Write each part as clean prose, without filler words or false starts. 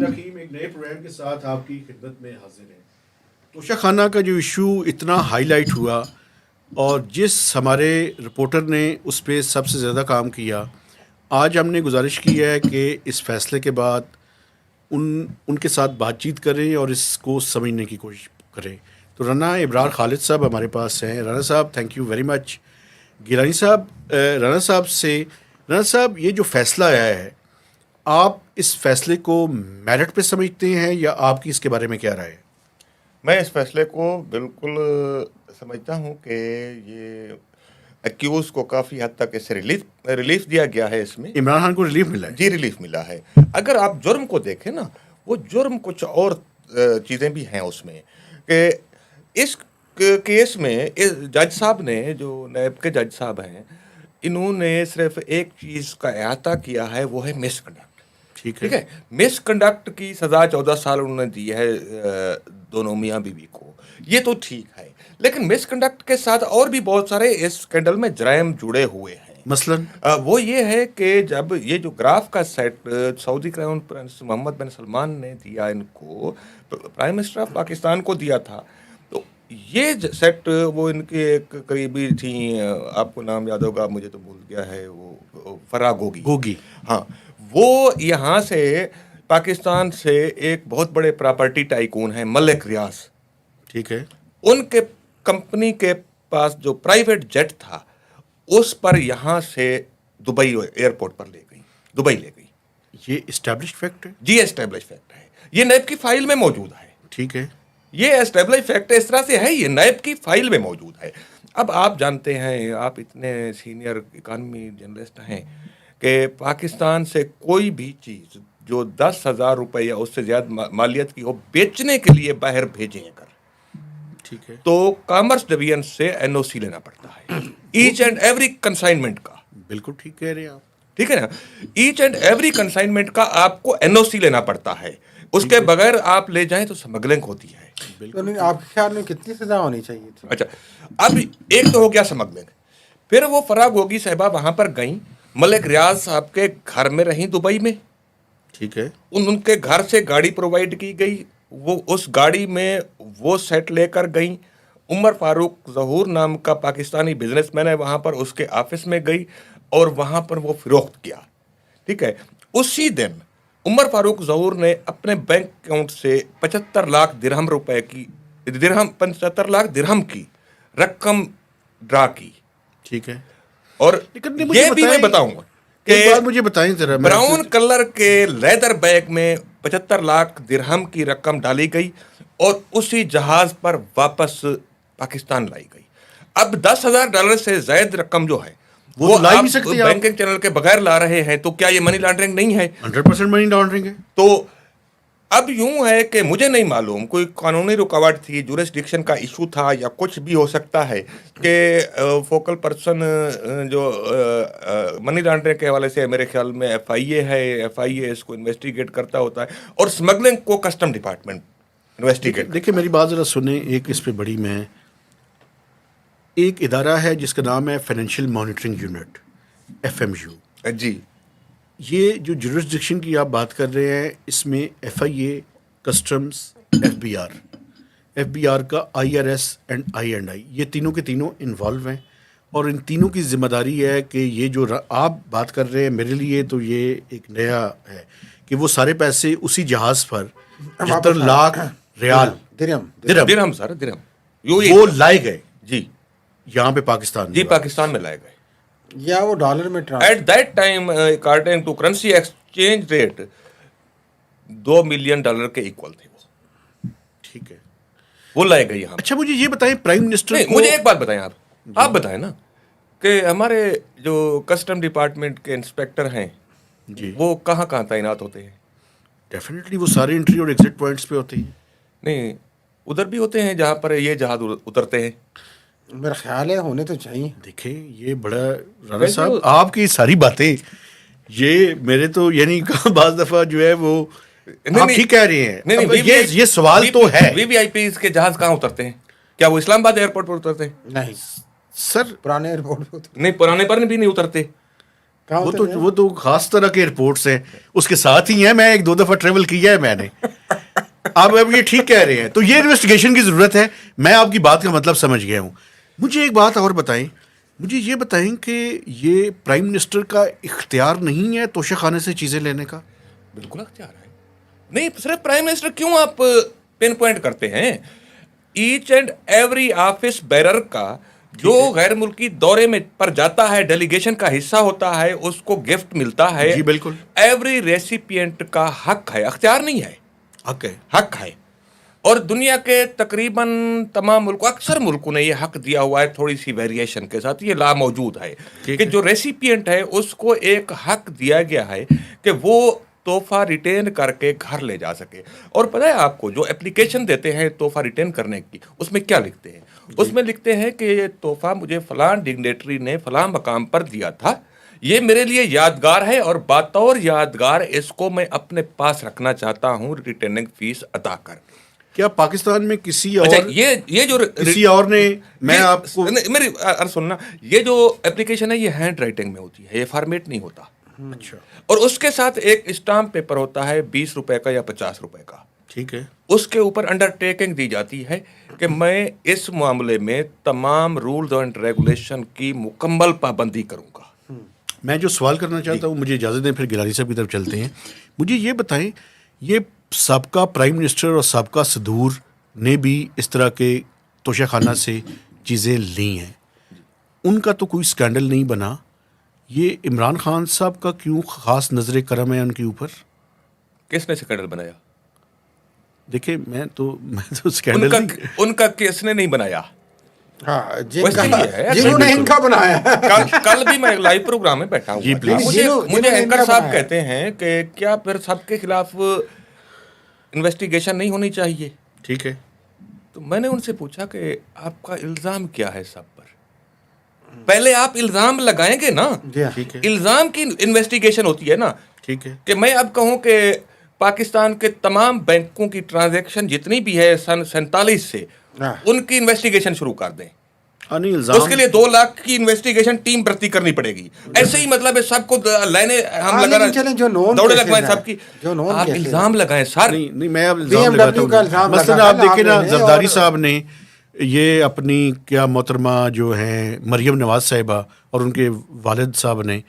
الرحمن الرحیم، ایک نئے پروگرام کے ساتھ آپ کی خدمت میں حاضر ہیں. توشہ خانہ کا جو ایشو اتنا ہائی لائٹ ہوا اور جس ہمارے رپورٹر نے اس پہ سب سے زیادہ کام کیا، آج ہم نے گزارش کی ہے کہ اس فیصلے کے بعد ان کے ساتھ بات چیت کریں اور اس کو سمجھنے کی کوشش کریں. تو رانا ابرار خالد صاحب ہمارے پاس ہیں. رانا صاحب thank you very much. Gilani صاحب، رانا صاحب یہ جو فیصلہ آیا ہے، آپ اس فیصلے کو میرٹ پہ سمجھتے ہیں یا آپ کی اس کے بارے میں کیا رائے ہے؟ میں اس فیصلے کو بالکل سمجھتا ہوں کہ یہ ایکیوز کو کافی حد تک اسے ریلیف دیا گیا ہے. اس میں عمران خان کو ریلیف ملا ہے. جی ریلیف ملا ہے. اگر آپ جرم کو دیکھیں نا، وہ جرم کچھ اور چیزیں بھی ہیں اس میں. کہ اس کیس میں جج صاحب نے، جو نیب کے جج صاحب ہیں، انہوں نے صرف ایک چیز کا احاطہ کیا ہے، وہ ہے مس کنڈکٹ. ٹھیک ہے، مس کنڈکٹ کی سزا 14 سال انہوں نے دی ہے دونوں میاں بیوی کو. یہ تو ٹھیک ہے، لیکن مس کنڈکٹ کے ساتھ اور بھی بہت سارے اس اسکینڈل میں جرائم جڑے ہوئے ہیں. مثلا وہ یہ ہے کہ جب یہ جو گراف کا سیٹ سعودی کراؤن پرنس محمد بن سلمان نے دیا، ان کو پرائم منسٹر آف پاکستان کو دیا تھا، تو یہ سیٹ وہ ان کے ایک قریبی تھیں، آپ کو نام یاد ہوگا، مجھے تو بھول گیا ہے، وہ فرا گوگی. ہاں، وہ یہاں سے پاکستان سے ایک بہت بڑے پراپرٹی ٹائکون ہیں ملک ریاض. ٹھیک ہے، ان کے کمپنی کے پاس جو پرائیویٹ جیٹ تھا، اس پر یہاں سے دبئی ایئرپورٹ پر لے گئی. یہ اسٹیبلش فیکٹ ہے. جی اسٹیبلش فیکٹ ہے، یہ نیب کی فائل میں موجود ہے. ٹھیک ہے، یہ اسٹیبلش فیکٹ اس طرح سے ہے، یہ نیب کی فائل میں موجود ہے. اب آپ جانتے ہیں، آپ اتنے سینئر اکانومی جرنلسٹ ہیں، کہ پاکستان سے کوئی بھی چیز جو 10,000 روپے یا اس سے زیادہ مالیت کی ہو، بیچنے کے لیے باہر بھیجیں اگر، ٹھیک ہے، تو کامرس ڈویژن سے NOC لینا پڑتا ہے ایچ اینڈ ایوری کنسائنمنٹ کا. بالکل ٹھیک کہہ رہے ہیں آپ. ٹھیک ہے نا، ایچ اینڈ ایوری کنسائنمنٹ کا آپ کو NOC لینا پڑتا ہے. اس کے بغیر آپ لے جائیں تو سمگلنگ ہوتی ہے. آپ کے خیال میں کتنی سزا ہونی چاہیے تھی؟ اچھا، اب ایک تو ہو گیا سمگلنگ. پھر وہ فرا گوگی صاحبہ وہاں پر گئیں، ملک ریاض صاحب کے گھر میں رہیں دبئی میں. ٹھیک ہے، ان کے گھر سے گاڑی پرووائڈ کی گئی، وہ اس گاڑی میں وہ سیٹ لے کر گئیں. عمر فاروق ظہور نام کا پاکستانی بزنس مین ہے، وہاں پر اس کے آفس میں گئی اور وہاں پر وہ فروخت کیا. ٹھیک ہے، اسی دن عمر فاروق ظہور نے اپنے بینک اکاؤنٹ سے 75 لاکھ درہم کی رقم ڈرا کی. ٹھیک ہے، اور یہ بھی میں بتاؤں گا کہ مجھے بتائیں ذرا، براؤن کلر کے لیدر بیگ میں 75 لاکھ درہم کی رقم ڈالی گئی اور اسی جہاز پر واپس پاکستان لائی گئی. اب $10,000 سے زائد رقم جو ہے وہ آپ بینکنگ چینل کے بغیر لا رہے ہیں، تو کیا یہ منی لانڈرنگ نہیں ہے؟ 100% منی لانڈرنگ ہے. تو اب یوں ہے کہ مجھے نہیں معلوم کوئی قانونی رکاوٹ تھی، جورسڈکشن کا ایشو تھا، یا کچھ بھی ہو سکتا ہے کہ فوکل پرسن جو منی لانڈرنگ کے حوالے سے میرے خیال میں FIA ہے، FIA اس کو انویسٹیگیٹ کرتا ہوتا ہے، اور اسمگلنگ کو کسٹم ڈپارٹمنٹ انویسٹیگیٹ. دیکھیں میری بات ذرا سنیں، ایک اس پہ بڑی میں ایک ادارہ ہے جس کا نام ہے فائنینشیل مانیٹرنگ یونٹ، FMU. جی، یہ جو جورسڈکشن کی آپ بات کر رہے ہیں، اس میں FIA، کسٹمز، FBR کا IRS اینڈ I&I، یہ تینوں کے تینوں انوالو ہیں. اور ان تینوں کی ذمہ داری ہے کہ یہ جو آپ بات کر رہے ہیں، میرے لیے تو یہ ایک نیا ہے کہ وہ سارے پیسے اسی جہاز پر 75 لاکھ ریال درہم وہ لائے گئے. جی، یہاں پہ پاکستان، جی پاکستان میں لائے گئے. یا وہ ڈالر میں at that time according to currency exchange rate $2 million کے ایکول تھے وہ. ٹھیک ہے، وہ لائے گئے یہاں. اچھا مجھے یہ بتائیں، پرائم منسٹر مجھے ایک بات بتائیں، آپ بتائیں نا کہ ہمارے جو کسٹم ڈپارٹمنٹ کے انسپیکٹر ہیں، جی، وہ کہاں کہاں تعینات ہوتے ہیں؟ ڈیفینیٹلی وہ سارے انٹری اور ایگزٹ پوائنٹس پہ ہوتے ہیں. نہیں، ادھر بھی ہوتے ہیں جہاں پر یہ جہاز اترتے ہیں. میرا خیال ہے ہونے تو چاہیے. دیکھیں یہ بڑا رانا صاحب آپ کی ساری باتیں، یہ میرے تو یعنی بعض دفعہ جو ہے وہ آپ ٹھیک کہہ رہے ہیں. یہ سوال تو ہے، VVIPs کے جہاز کہاں اترتے ہیں؟ کیا وہ اسلام آباد ایئرپورٹ پر اترتے ہیں؟ نہیں سر، پرانے ایئرپورٹ پہ نہیں، پرانے پر بھی نہیں اترتے. کہاں وہ اتر تو گئے؟ وہ تو خاص طرح کے رپورٹس ہیں اس کے ساتھ ہی ہیں. میں 1-2 دفعہ ٹریول کیا ہے میں نے. آپ اب یہ ٹھیک کہہ رہے ہیں. تو یہ انویسٹیگیشن کی ضرورت ہے. میں آپ کی بات کا مطلب سمجھ گیا ہوں. مجھے ایک بات اور بتائیں, مجھے یہ بتائیں کہ یہ پرائم منسٹر کا اختیار نہیں ہے توشہ خانے سے چیزیں لینے کا؟ بالکل اختیار ہے. نہیں صرف پرائم منسٹر کیوں آپ پن پوائنٹ کرتے ہیں, each and every office bearer کا جو غیر ملکی دورے میں پر جاتا ہے, ڈیلیگیشن کا حصہ ہوتا ہے, اس کو گفٹ ملتا ہے. جی بالکل, ایوری ریسیپینٹ کا حق ہے, اختیار نہیں ہے, حق ہے. حق ہے. اور دنیا کے تقریباً تمام ملکوں, اکثر ملکوں نے یہ حق دیا ہوا ہے, تھوڑی سی ویریشن کے ساتھ. یہ لا موجود ہے کہ جو ریسیپینٹ ہے اس کو ایک حق دیا گیا ہے کہ وہ تحفہ ریٹین کر کے گھر لے جا سکے. اور پتہ ہے آپ کو, جو اپلیکیشن دیتے ہیں تحفہ ریٹین کرنے کی, اس میں کیا لکھتے ہیں؟ اس میں لکھتے ہیں کہ یہ تحفہ مجھے فلاں ڈگنیٹری نے فلاں مقام پر دیا تھا, یہ میرے لیے یادگار ہے, اور بطور یادگار اس کو میں اپنے پاس رکھنا چاہتا ہوں ریٹرننگ فیس ادا کر کے. کیا پاکستان میں کسی اچھا, اور یہ جو کسی اور نے, میں آپ کو میری عرض سننا, یہ جو اپلیکیشن ہے یہ ہینڈ رائٹنگ میں ہوتی ہے, یہ فارمیٹ نہیں ہوتا. اچھا اور اس کے ساتھ ایک اسٹامپ پیپر ہوتا ہے 20 روپے کا یا 50 روپے کا. ٹھیک ہے, اس کے اوپر انڈر ٹیکنگ دی جاتی ہے کہ میں اس معاملے میں تمام رولز اینڈ ریگولیشن کی مکمل پابندی کروں گا. میں جو سوال کرنا چاہتا ہوں, مجھے اجازت دیں, پھر گیلانی صاحب کی طرف چلتے ہیں. مجھے یہ بتائیں, یہ سابقہ پرائم منسٹر اور سابقہ صدور نے بھی اس طرح کے توشہ خانہ سے چیزیں لی ہیں, ان کا تو کوئی اسکینڈل نہیں بنا. یہ عمران خان صاحب کا کیوں خاص نظر کرم ہے ان کے اوپر؟ کس نے اسکینڈل بنایا؟ دیکھیں میں تو اسکینڈل ان کا کس نے نہیں بنایا. ہاں ویسے یہ ہے, جنہوں نے ان کا بنایا ہے. کل بھی میں لائیو پروگرام میں بیٹھا ہوں, جی پلیز. مجھے اینکر صاحب کہتے ہیں کہ کیا پھر سب کے خلاف انویسٹیگیشن نہیں ہونی چاہیے. ٹھیک ہے, تو میں نے ان سے پوچھا کہ آپ کا الزام کیا ہے سب پر؟ پہلے آپ الزام لگائیں گے نا, ٹھیک ہے, الزام کی انویسٹیگیشن ہوتی ہے نا. ٹھیک ہے, کہ میں اب کہوں کہ پاکستان کے تمام بینکوں کی ٹرانزیکشن جتنی بھی ہے سن 47 سے, ان کی انویسٹیگیشن شروع کر دیں. نہیں اس الزام کے لیے 2 لاکھ کی انویسٹیگیشن ٹیم بھرتی کرنی پڑے گی. ایسے ہی مطلب ہے سب کو لائنیں ہم لگانا, دوڑے لگوائیں سب کی. آپ الزام لگائیں سر. نہیں میں اب الزام لگاتا ہوں. مثلا آپ دیکھیں نا, زرداری صاحب نے یہ اپنی کیا محترمہ جو ہیں مریم نواز صاحبہ اور ان کے والد صاحب نے,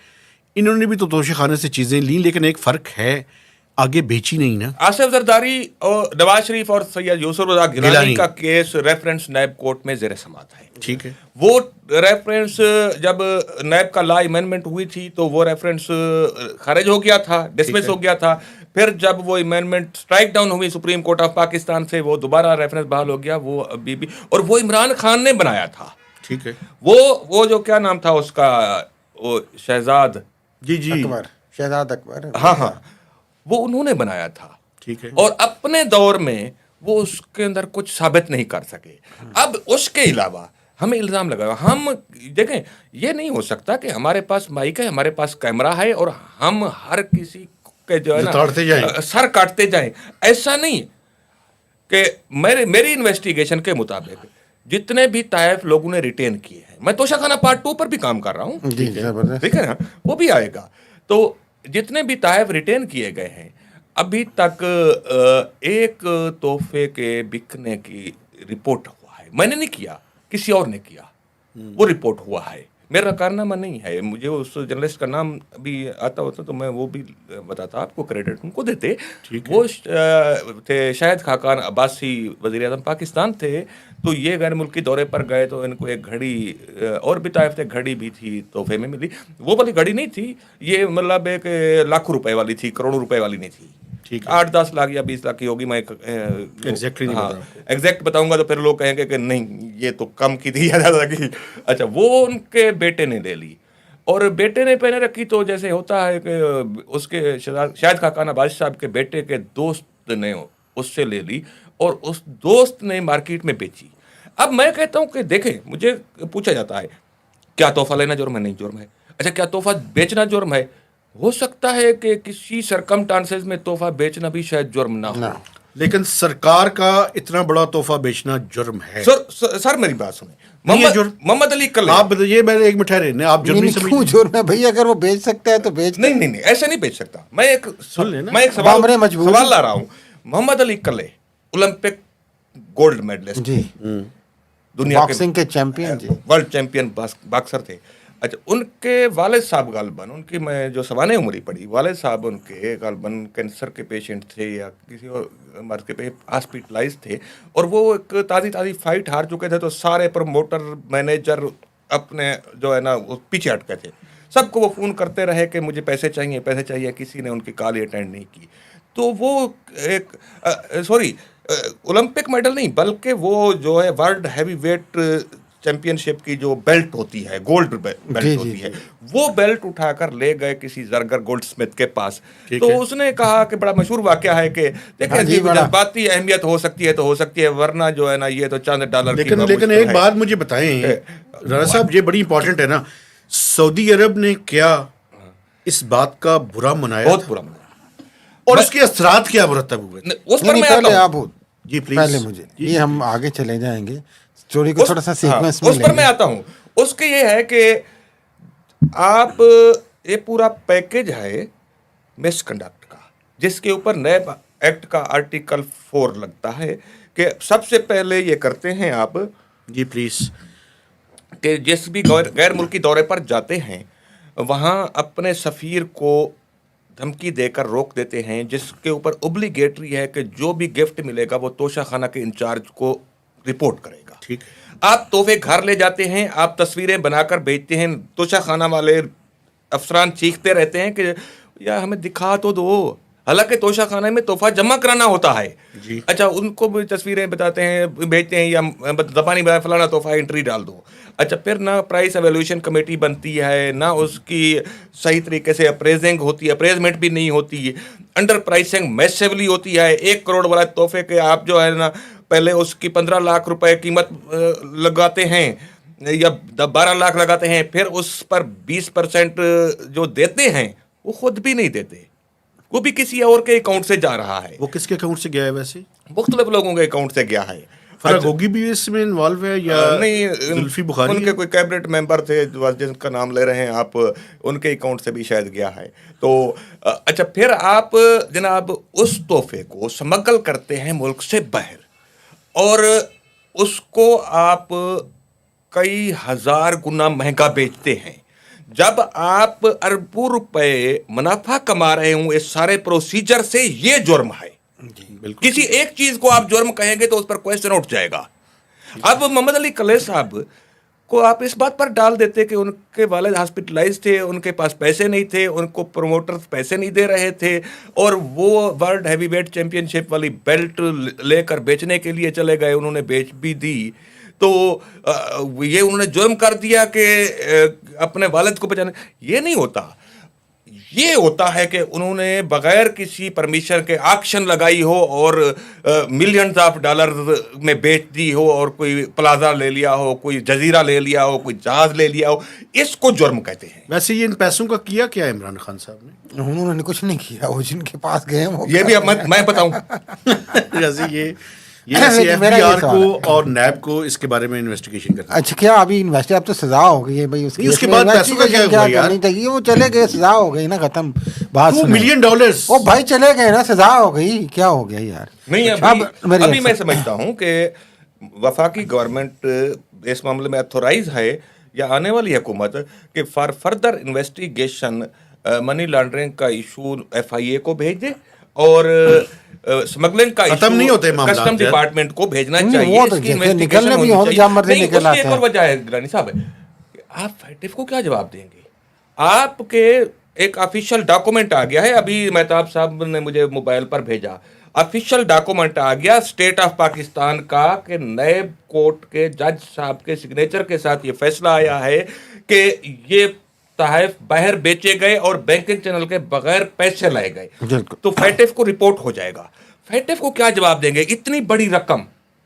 انہوں نے بھی تو توشہ خانے سے چیزیں لیں, لیکن ایک فرق ہے, آگے بیچی نہیں نا. آصف زرداری اور نواز شریف اور سید یوسف رضا گیلانی کا کیس ریفرنس نیب کورٹ میں زیر سماعت ہے. ٹھیک ہے, وہ ریفرنس جب نیب کا لا امینڈمنٹ ہوئی تھی تو وہ ریفرنس خارج ہو گیا تھا, ڈسمس ہو گیا تھا. پھر جب وہ امینڈمنٹ اسٹرائک ڈاؤن ہوئی سپریم کورٹ آف پاکستان سے, وہ دوبارہ ریفرنس بحال ہو گیا. وہ ابھی بھی, اور وہ عمران خان نے بنایا تھا. ٹھیک ہے, وہ جو کیا نام تھا اس کا, وہ شہزاد, جی جی اکبر, شہزاد اکبر, ہاں, وہ انہوں نے بنایا تھا. ٹھیک ہے, اور اپنے دور میں وہ اس کے اندر کچھ ثابت نہیں کر سکے. اب اس کے علاوہ ہمیں الزام لگا. ہم دیکھیں, یہ نہیں ہو سکتا کہ ہمارے پاس مائک ہے, ہمارے پاس کیمرہ ہے, اور ہم ہر کسی کے جو ہے نا سر کاٹتے جائیں. ایسا نہیں کہ میری انویسٹیگیشن کے مطابق جتنے بھی طائف لوگوں نے ریٹین کیے ہیں, میں توشہ خانہ پارٹ 2 پر بھی کام کر رہا ہوں, ٹھیک ہے نا, وہ بھی آئے گا. تو جتنے بھی طائف ریٹین کیے گئے ہیں, ابھی تک ایک تحفے کے بکنے کی رپورٹ ہوا ہے. میں نے نہیں کیا, کسی اور نے کیا, وہ رپورٹ ہوا ہے. میرا کارنامہ نہیں ہے. مجھے اس جرنلسٹ کا نام ابھی آتا ہوتا تو میں وہ بھی بتاتا, آپ کو کریڈٹ ان کو دیتے. وہ تھے شاہد خاقان عباسی, وزیر اعظم پاکستان تھے. تو یہ غیر ملکی دورے پر گئے تو ان کو ایک گھڑی, اور بھی طائف تھے, گھڑی بھی تھی تحفے میں ملی. وہ والی گھڑی نہیں تھی, یہ مطلب ایک لاکھوں روپے والی تھی, کروڑوں روپے والی نہیں تھی. 8-10 لاکھ یا 20 لاکھ کی ہوگی. میں ایگزیکٹ بتاؤں گا تو پھر لوگ کہیں گے کہ نہیں یہ تو کم کی تھی یا زیادہ کی. اچھا, وہ ان کے بیٹے نے لے لی, اور بیٹے نے پہنے رکھی. تو جیسے ہوتا ہے کہ اس کے شاہد خاقان عباسی صاحب کے بیٹے کے دوست نے اس سے لے لی, اور اس دوست نے مارکیٹ میں بیچی. اب میں کہتا ہوں کہ دیکھیں, مجھے پوچھا جاتا ہے کیا تحفہ لینا جرم ہے؟ نہیں جرم ہے. اچھا, کیا تحفہ بیچنا جرم ہے؟ ہو سکتا ہے کہ کسی سرکمٹانسز میں تحفہ بیچنا بھی شاید جرم نہ ہو. لیکن سرکار کا اتنا بڑا تحفہ بیچنا جرم ہے. سر میری بات سنیں. نہیں ہے جرم. محمد علی کلے, آپ بتائیے, میں ایک منٹ ٹھہرے, آپ جرم نہیں کیوں سمجھتے؟ جرم ہے بھائی؟ اگر وہ بیچ سکتا ہے تو بیچ. نہیں ایسے نہیں بیچ سکتا. میں ایک بامرے مجبوری. سوال لا رہا ہوں. محمد علی کلے اولمپک گولڈ میڈلسٹ, جی, دنیا باکسنگ کے چیمپئن, جی, ورلڈ چیمپئن باکسر تھے. اچھا, ان کے والد صاحب غالباً, ان کی میں جو سوانح عمری پڑھی, والد صاحب ان کے غالباً کینسر کے پیشنٹ تھے یا کسی اور مرض کے ہاسپٹلائز تھے, اور وہ ایک تازی فائٹ ہار چکے تھے, تو سارے پروموٹر مینیجر اپنے جو ہے نا وہ پیچھے ہٹکے تھے. سب کو وہ فون کرتے رہے کہ مجھے پیسے چاہیے, کسی نے ان کی کال اٹینڈ نہیں کی. تو وہ ایک اولمپک میڈل نہیں, بلکہ وہ جو ہے ورلڈ ہیوی ویٹ چیمپئن شپ کی جو بیلٹ ہوتی ہے, گولڈ بیلٹ ہوتی ہے, وہ بیلٹ اٹھا کر لے گئے کسی زرگر گولڈ اسمتھ کے پاس. تو اس نے کہا کہ بڑا مشہور واقعہ ہے کہ دیکھیں جذباتی اہمیت ہو سکتی ہے تو ہو سکتی ہے, ورنہ جو ہے نا یہ تو چند ڈالر. لیکن ایک بات مجھے بتائیں رانا صاحب, یہ بڑی امپورٹنٹ ہے نا, سعودی عرب نے کیا اس بات کا برا منایا؟ بہت برا منایا. اور اس کے اثرات کیا مرتب ہوئے؟ اس پر میں پہلے آپ جی پلیز, پہلے مجھے یہ ہم آگے چلے جائیں گے, اسٹوری کو تھوڑا سا سیکوینس میں اس پر میں آتا ہوں. اس کے یہ ہے کہ آپ یہ پورا پیکج ہے مس کنڈکٹ کا, جس کے اوپر نیب ایکٹ کا آرٹیکل 4 لگتا ہے کہ سب سے پہلے یہ کرتے ہیں آپ, جی پلیز, کہ جس بھی غیر ملکی دورے پر جاتے ہیں وہاں اپنے سفیر کو دھمکی دے کر روک دیتے ہیں, جس کے اوپر اوبلیگیٹری ہے کہ جو بھی گفٹ ملے گا وہ توشہ خانہ کے انچارج کو رپورٹ کرے گا. ٹھیک. آپ تحفے گھر لے جاتے ہیں, آپ تصویریں بنا کر بھیجتے ہیں, توشہ خانہ والے افسران چیختے رہتے ہیں کہ یا ہمیں دکھا تو دو, حالانکہ توشہ خانہ میں تحفہ جمع کرانا ہوتا ہے. جی. اچھا, ان کو بھی تصویریں بتاتے ہیں, بھیجتے ہیں, یا زبانی بنا فلانا تحفہ انٹری ڈال دو. اچھا, پھر نہ پرائس ایویلویشن کمیٹی بنتی ہے, نہ اس کی صحیح طریقے سے اپریزنگ ہوتی ہے, اپریزمنٹ بھی نہیں ہوتی, انڈر پرائسنگ میسیولی ہوتی ہے. 1 کروڑ والا تحفے کے آپ جو ہے نا پہلے اس کی 15 لاکھ روپے قیمت لگاتے ہیں یا 12 لاکھ لگاتے ہیں, پھر اس پر 20% جو دیتے ہیں وہ خود بھی نہیں دیتے, وہ بھی کسی اور کے اکاؤنٹ سے جا رہا ہے. وہ کس کے اکاؤنٹ سے گیا ہے ویسے؟ مختلف لوگوں کے اکاؤنٹ سے گیا ہے. فرق ہوگی بھی اس میں انوالو ہے یا نہیں؟ زلفی بخاری ان کے کوئی کیبنٹ ممبر تھے جن کا نام لے رہے ہیں آپ, ان کے اکاؤنٹ سے بھی شاید گیا ہے. تو اچھا, پھر آپ جناب اس تحفے کو سمگل کرتے ہیں ملک سے باہر, اور اس کو آپ کئی ہزار گنا مہنگا بیچتے ہیں. جب آپ اربوں روپے منافع کما رہے ہوں اس سارے پروسیجر سے, یہ جرم ہے. جی بالکل. کسی ایک چیز کو آپ جرم کہیں گے تو اس پر کویسچن اٹھ جائے گا. اب محمد علی کلے صاحب کو آپ اس بات پر ڈال دیتے کہ ان کے والد ہاسپٹلائز تھے, ان کے پاس پیسے نہیں تھے, ان کو پروموٹر پیسے نہیں دے رہے تھے, اور وہ ورلڈ ہیوی ویٹ چیمپئن شپ والی بیلٹ لے کر بیچنے کے لیے چلے گئے, انہوں نے بیچ بھی دی. تو یہ انہوں نے جرم کر دیا کہ اپنے والد کو بچانے. یہ نہیں ہوتا. یہ ہوتا ہے کہ انہوں نے بغیر کسی پرمیشن کے آکشن لگائی ہو اور ملینز آف ڈالر میں بیچ دی ہو, اور کوئی پلازا لے لیا ہو, کوئی جزیرہ لے لیا ہو, کوئی جہاز لے لیا ہو. اس کو جرم کہتے ہیں. ویسے یہ ان پیسوں کا کیا کیا عمران خان صاحب نے؟ انہوں نے کچھ نہیں کیا, وہ جن کے پاس گئے ہیں یہ بھی میں بتاؤں. جیسے یہ ایف بی آر کو اور نیب کو اس کے بارے میں انویسٹیگیشن کرنا. اچھا, کیا ابھی انویسٹی اب تو سزا ہو گئی ہے بھائی, اس کے بعد پیسوں کا کیا ہوا یار؟ کرنی چاہیے, وہ چلے گئے, سزا ہو گئی نا, ختم بات. $2 ملین وہ بھائی چلے گئے نا, سزا ہو گئی, کیا ہو گیا یار؟ نہیں, ابھی میں سمجھتا ہوں کہ وفاقی گورنمنٹ اس معاملے میں اتھورائز ہے, یا آنے والی حکومت, کہ for further investigation money laundering کا ایشو FIA کو بھیج دے, اور اسمگلنگ کا ختم نہیں ہوتے معاملات, کسٹم ڈپارٹمنٹ کو بھیجنا چاہیے. اس کی نکلنے بھی ہوں جہاں مرضی نکل آتے ہیں. ایک اور وجہ ہے گرانی صاحب, آپ فیٹف کو کیا جواب دیں گے؟ آپ کے ایک آفیشیل ڈاکومنٹ آ گیا ہے, ابھی مہتاب صاحب نے مجھے موبائل پر بھیجا, آفیشیل ڈاکومنٹ آ گیا اسٹیٹ آف پاکستان کا, کہ نیب کورٹ کے جج صاحب کے سگنیچر کے ساتھ یہ فیصلہ آیا ہے کہ یہ تحائف باہر بیچے گئے اور بینکنگ چینل کے بغیر پیسے لائے گئے. تو فیٹف کو رپورٹ ہو جائے گا. فیٹف کو کیا جواب دیں گے؟ اتنی بڑی رقم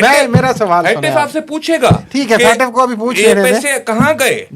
میں میرا سوال فیٹف سنیں آپ سے پوچھے گا ٹھیک ہے, کہ فیٹف کو ابھی پوچھ یہ لینے دیں. پیسے کہاں گئے.